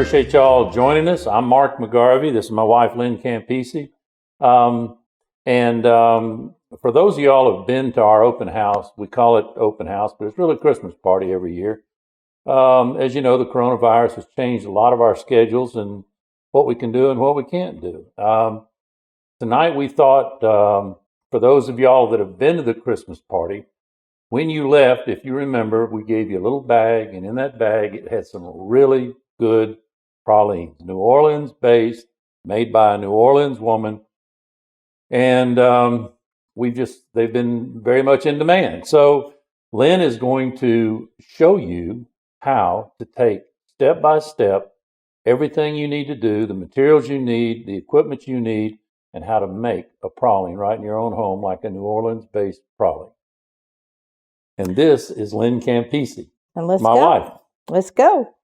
appreciate y'all joining us. I'm Mark McGarvey. This is my wife, Lynn Campisi. For those of y'all who have been to our open house, we call it open house, but it's really a Christmas party every year. As you know, the coronavirus has changed a lot of our schedules and what we can do and what we can't do. Tonight we thought, for those of y'all that have been to the Christmas party, when you left, if you remember, we gave you a little bag, and in that bag it had some really good pralines, New Orleans based, made by a New Orleans woman. And they've been very much in demand. So Lynn is going to show you how to take step by step everything you need to do, the materials you need, the equipment you need, and how to make a praline right in your own home like a New Orleans based praline. And this is Lynn Campisi, and let's my go. wife. Let's go.